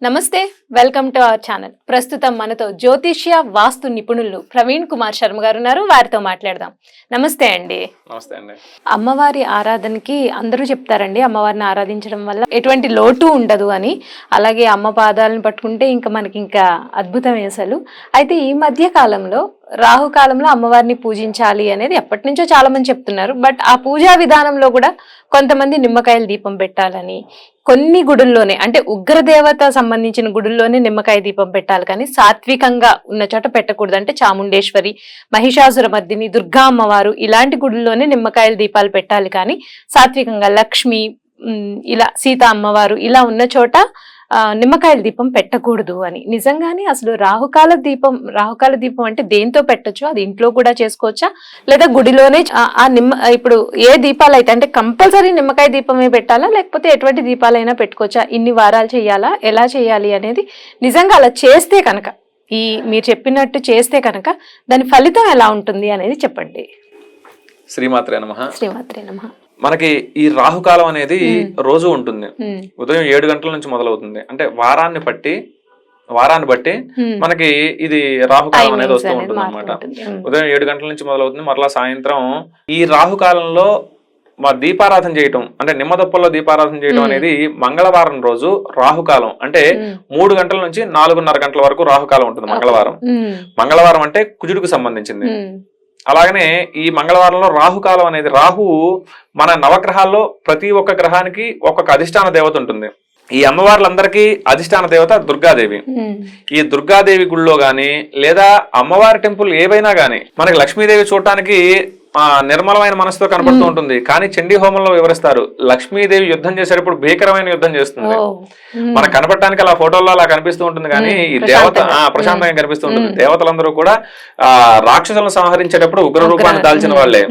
నమస్తే, welcome to our channel. ప్రస్తుతం మనతో జ్యోతిష్య వాస్తు నిపుణులు ప్రవీణ్ కుమార్ శర్మ గారు ఉన్నారు. వారితో మాట్లాడదాం. నమస్తే అండి. నమస్తే అండి. అమ్మవారి ఆరాధనకి అందరూ చెప్తారండి, అమ్మవారిని ఆరాధించడం వల్ల ఎటువంటి లోటు ఉండదు అని. అలాగే అమ్మ పాదాలను పట్టుకుంటే ఇంకా మనకి ఇంకా అద్భుతమే అసలు. అయితే ఈ మధ్య కాలంలో రాహుకాలంలో అమ్మవారిని పూజించాలి అనేది ఎప్పటి నుంచో చాలా మంది చెప్తున్నారు. బట్ ఆ పూజా విధానంలో కూడా కొంతమంది నిమ్మకాయల దీపం పెట్టాలని, కొన్ని గుడుల్లోనే అంటే ఉగ్రదేవత సంబంధించిన గుడుల్లోనే నిమ్మకాయ దీపం పెట్టాలి, కానీ సాత్వికంగా ఉన్న చోట పెట్టకూడదు. అంటే చాముండేశ్వరి, మహిషాసుర మర్దిని, దుర్గా అమ్మవారు ఇలాంటి గుడుల్లోనే నిమ్మకాయల దీపాలు పెట్టాలి, కానీ సాత్వికంగా లక్ష్మి ఇలా సీతా అమ్మవారు ఇలా ఉన్న చోట నిమ్మకాయల దీపం పెట్టకూడదు అని. నిజంగానే అసలు రాహుకాల దీపం అంటే దేంతో పెట్టొచ్చు? అది ఇంట్లో కూడా చేసుకోవచ్చా, లేదా గుడిలోనే ఇప్పుడు ఏ దీపాలు అయితే అంటే కంపల్సరీ నిమ్మకాయ దీపమే పెట్టాలా, లేకపోతే ఎటువంటి దీపాలైనా పెట్టుకోవచ్చా? ఇన్ని వారాలు చేయాలా, ఎలా చేయాలి అనేది, నిజంగా అలా చేస్తే కనుక, మీరు చెప్పినట్టు చేస్తే కనుక దాని ఫలితం ఎలా ఉంటుంది అనేది చెప్పండి. శ్రీమాత్రే నమః. శ్రీమాత్రే నమః. మనకి ఈ రాహుకాలం అనేది రోజు ఉంటుంది. ఉదయం 7 గంటల నుంచి మొదలవుతుంది. అంటే వారాన్ని బట్టి మనకి ఇది రాహుకాలం అనేది వస్తూ ఉంటుంది అనమాట. ఉదయం 7 గంటల నుంచి మొదలవుతుంది, మరలా సాయంత్రం. ఈ రాహుకాలంలో మా దీపారాధన చేయటం అంటే నిమ్మదొప్పల్లో దీపారాధన చేయడం అనేది మంగళవారం రోజు రాహుకాలం. అంటే 3 గంటల నుంచి 4:30 గంటల వరకు రాహుకాలం ఉంటుంది మంగళవారం అంటే కుజుడికి సంబంధించింది. అలాగనే ఈ మంగళవారంలో రాహుకాలం అనేది, రాహువు మన నవగ్రహాల్లో ప్రతి ఒక్క గ్రహానికి ఒక్కొక్క అధిష్టాన దేవత ఉంటుంది. ఈ అమ్మవార్లందరికీ అధిష్టాన దేవత దుర్గాదేవి. ఈ దుర్గాదేవి గుళ్ళో గాని లేదా అమ్మవారి టెంపుల్ ఏవైనా గాని మనకి లక్ష్మీదేవి చూడటానికి నిర్మలమైన మనసుతో కనబడుతూ ఉంటుంది, కానీ చండీ హోమంలో వివరిస్తారు లక్ష్మీదేవి యుద్ధం చేసేటప్పుడు భీకరమైన యుద్ధం చేస్తుంది. మనకు కనపడటానికి అలా ఫోటోల్లో అలా కనిపిస్తూ ఉంటుంది, కానీ ఈ దేవత ప్రశాంతంగా కనిపిస్తూ ఉంటుంది. దేవతలందరూ కూడా రాక్షసులను సంహరించేటప్పుడు ఉగ్ర రూపాన్ని దాల్చిన వాళ్లే.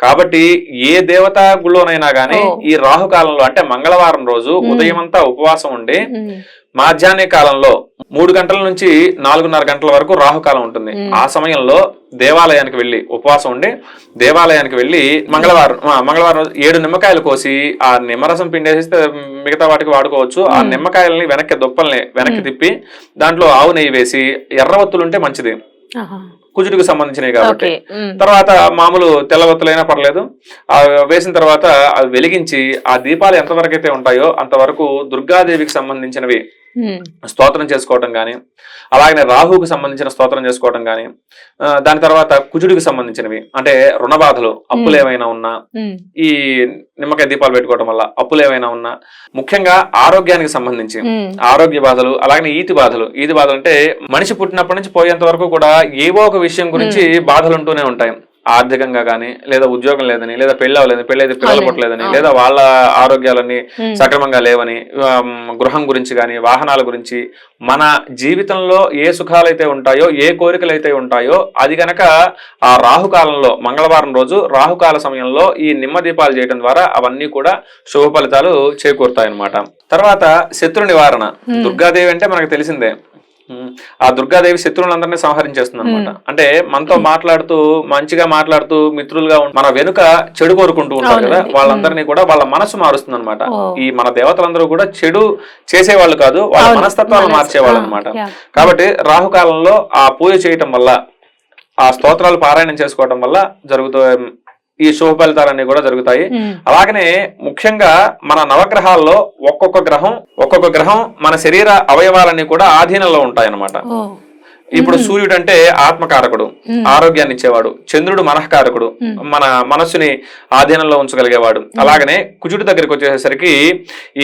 కాబట్టి ఏ దేవత గుళ్ళోనైనా గానీ ఈ రాహుకాలంలో అంటే మంగళవారం రోజు ఉదయం అంతా ఉపవాసం ఉండి మాధ్యాహ్న కాలంలో 3 గంటల నుంచి 4:30 గంటల వరకు రాహుకాలం ఉంటుంది. ఆ సమయంలో దేవాలయానికి వెళ్లి ఉపవాసం ఉండి దేవాలయానికి వెళ్లి మంగళవారం 7 నిమ్మకాయలు కోసి ఆ నిమ్మరసం పిండేసిస్తే మిగతా వాటికి వాడుకోవచ్చు. ఆ నిమ్మకాయలని దుప్పల్ని వెనక్కి తిప్పి దాంట్లో ఆవు నెయ్యి వేసి ఎర్రవత్తులుంటే మంచిది, కుజుడికి సంబంధించినవి కాబట్టి. తర్వాత మామూలు తెల్లవత్తులైనా పర్లేదు. వేసిన తర్వాత అవి వెలిగించి ఆ దీపాలు ఎంతవరకు అయితే ఉంటాయో అంతవరకు దుర్గాదేవికి సంబంధించినవి స్తోత్రం చేసుకోవటం గాని, అలాగనే రాహువుకి సంబంధించిన స్తోత్రం చేసుకోవటం గాని, దాని తర్వాత కుజుడికి సంబంధించినవి అంటే రుణబాధలు, అప్పులు ఏమైనా ఉన్నా ఈ నిమ్మకాయ దీపాలు పెట్టుకోవడం వల్ల అప్పులు ఏమైనా ఉన్నా, ముఖ్యంగా ఆరోగ్యానికి సంబంధించి ఆరోగ్య బాధలు, అలాగనే ఈతి బాధలు అంటే మనిషి పుట్టినప్పటి నుంచి పోయేంత వరకు కూడా ఏవో ఒక విషయం గురించి బాధలు ఉంటూనే ఉంటాయి. ఆర్థికంగా గానీ, లేదా ఉద్యోగం లేదని, లేదా పెళ్లి అయితే పిల్లలు పుట్టలేదని, లేదా వాళ్ళ ఆరోగ్యాలన్నీ సక్రమంగా లేవని, గృహం గురించి గానీ, వాహనాల గురించి, మన జీవితంలో ఏ సుఖాలైతే ఉంటాయో, ఏ కోరికలైతే ఉంటాయో అది గనక ఆ రాహుకాలంలో మంగళవారం రోజు రాహుకాల సమయంలో ఈ నిమ్మ దీపాలు చేయడం ద్వారా అవన్నీ కూడా శుభ ఫలితాలు చేకూరుతాయి అన్నమాట. తర్వాత శత్రు నివారణ. దుర్గాదేవి అంటే మనకు తెలిసిందే, ఆ దుర్గాదేవి శత్రువులందరినీ సంహరించేస్తుంది అనమాట. అంటే మనతో మంచిగా మాట్లాడుతూ మిత్రులుగా మన వెనుక చెడు కోరుకుంటూ ఉంటారు కదా, వాళ్ళందరినీ కూడా వాళ్ళ మనసు మారుస్తుంది అనమాట. ఈ మన దేవతలందరూ కూడా చెడు చేసేవాళ్ళు కాదు, వాళ్ళ మనస్తత్వాలను మార్చేవాళ్ళు అనమాట. కాబట్టి రాహుకాలంలో ఆ పూజ చేయటం వల్ల, ఆ స్తోత్రాలు పారాయణం చేసుకోవటం వల్ల ఈ శుభ ఫలితాలన్నీ కూడా జరుగుతాయి. అలాగనే ముఖ్యంగా మన నవగ్రహాల్లో ఒక్కొక్క గ్రహం మన శరీర అవయవాలన్నీ కూడా ఆధీనంలో ఉంటాయి అన్నమాట. ఇప్పుడు సూర్యుడు అంటే ఆత్మకారకుడు, ఆరోగ్యాన్ని ఇచ్చేవాడు. చంద్రుడు మనఃకారకుడు, మన మనస్సుని ఆధీనంలో ఉంచగలిగేవాడు. అలాగనే కుజుడి దగ్గరికి వచ్చేసరికి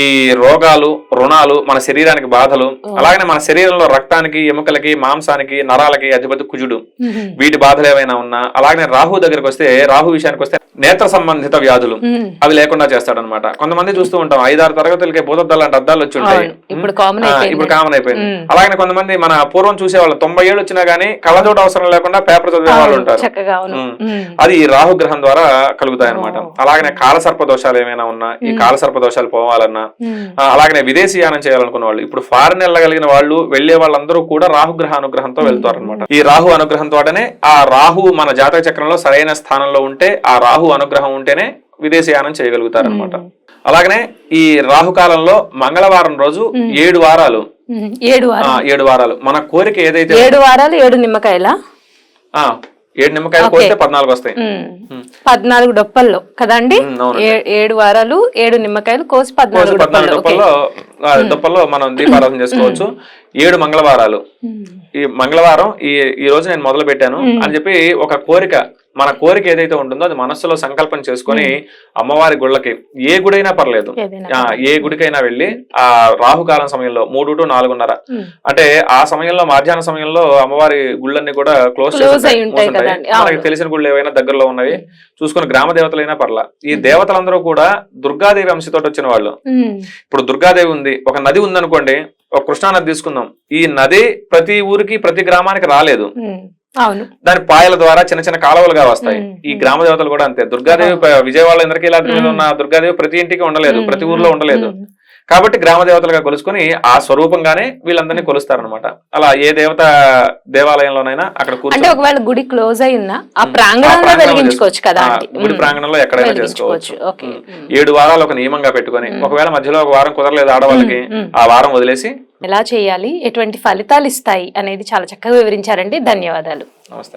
ఈ రోగాలు, రుణాలు, మన శరీరానికి బాధలు, అలాగనే మన శరీరంలో రక్తానికి, ఎముకలకి, మాంసానికి, నరాలకి అధిపతి కుజుడు. వీటి బాధలు ఏవైనా ఉన్నా, అలాగనే రాహు దగ్గరికి వస్తే, రాహు విషయానికి వస్తే నేత్ర సంబంధిత వ్యాధులు అవి లేకుండా చేస్తాడనమాట. కొంతమంది చూస్తూ ఉంటాం 5-6 తరగతులకి భూతద్దాలు అంటే అద్దాలు వచ్చి ఉంటాయి, ఇప్పుడు కామన్ అయిపోయింది. అలాగనే కొంతమంది మన పూర్వం చూసేవాళ్ళు 90 ఏళ్ళు వచ్చినా గానీ కళ్ళజోడు అవసరం లేకుండా పేపర్ చదివే వాళ్ళు ఉంటారు. అది రాహుగ్రహం ద్వారా కలుగుతాయి అనమాట. అలాగనే కాలసర్ప దోషాలు ఏమైనా ఉన్నా, ఈ కాలసర్ప దోషాలు పోవాలన్నా, అలాగనే విదేశీయానం చేయాలనుకున్న వాళ్ళు, ఇప్పుడు ఫారెన్ వెళ్ళగలిగిన వాళ్ళు, వెళ్లే వాళ్ళందరూ కూడా రాహుగ్రహ అనుగ్రహంతో వెళ్తారు అనమాట. ఈ రాహు అనుగ్రహంతోనే, ఆ రాహు మన జాతక చక్రంలో సరైన స్థానంలో ఉంటే, ఆ రాహు అనుగ్రహం ఉంటేనే విదేశీయానం చేయగలుగుతారు అనమాట. అలాగనే ఈ రాహుకాలంలో మంగళవారం రోజు 7 వారాలు 7 వారాలు 7 వారాలు మన కోరిక ఏదైతే 7 వారాలు 7 నిమ్మకాయల 7 నిమ్మకాయలు కోస్తే 14 వస్తాయి. 14 డొప్పల్లో కదండి. అవునండి. 7 వారాలు 7 నిమ్మకాయలు కోసి 14 దుప్పల్లో మనం దీపారాధన చేసుకోవచ్చు. 7 మంగళవారాలు, ఈ మంగళవారం ఈ రోజు నేను మొదలు పెట్టాను అని చెప్పి ఒక కోరిక, మన కోరిక ఏదైతే ఉంటుందో అది మనస్సులో సంకల్పం చేసుకొని అమ్మవారి గుళ్ళకి ఏ గుడైనా పర్లేదు, ఏ గుడికైనా వెళ్ళి ఆ రాహుకాలం సమయంలో 3 to 4:30 అంటే ఆ సమయంలో మధ్యాహ్న సమయంలో అమ్మవారి గుళ్ళన్నీ కూడా క్లోజ్ చేసి మనకి తెలిసిన గుళ్ళు ఏవైనా దగ్గరలో ఉన్నవి చూసుకుని గ్రామ దేవతలైనా పర్లా. ఈ దేవతలందరూ కూడా దుర్గాదేవి అంశతోటి వచ్చిన వాళ్ళు. ఇప్పుడు దుర్గాదేవి ఉంది, ఒక నది ఉందనుకోండి, ఒక కృష్ణానది తీసుకుందాం. ఈ నది ప్రతి ఊరికి ప్రతి గ్రామానికి రాలేదు, అవును, దాని పాయల ద్వారా చిన్న చిన్న కాలువలుగా వస్తాయి. ఈ గ్రామ దేవతలు కూడా అంతే. దుర్గాదేవి విజయవాడలో ఇంద్రకీలాద్రి మీద ఉన్న దుర్గాదేవి ప్రతి ఇంటికి ఉండలేదు, ప్రతి ఊర్లో ఉండలేదు. కాబట్టి గ్రామ దేవతలుగా కొలుసుకుని ఆ స్వరూపంగానే వీళ్ళందరినీ కొలుస్తారనమాట. అలా ఏ దేవత దేవాలయంలోనైనా అక్కడ అంటే ఒకవేళ గుడి క్లోజ్ అయినా ఆ ప్రాంగణంలో వెలిగించుకోవచ్చు కదా, గుడి ప్రాంగణంలో ఎక్కడైనా చేసుకోవచ్చు. 7 వారాలు ఒక నియమంగా పెట్టుకొని, ఒకవేళ మధ్యలో ఒక వారం కుదరలేదు ఆడవాళ్ళకి, ఆ వారం వదిలేసి ఎలా చేయాలి, ఎటువంటి ఫలితాలు ఇస్తాయి అనేది చాలా చక్కగా వివరించారండి. ధన్యవాదాలు. నమస్తే.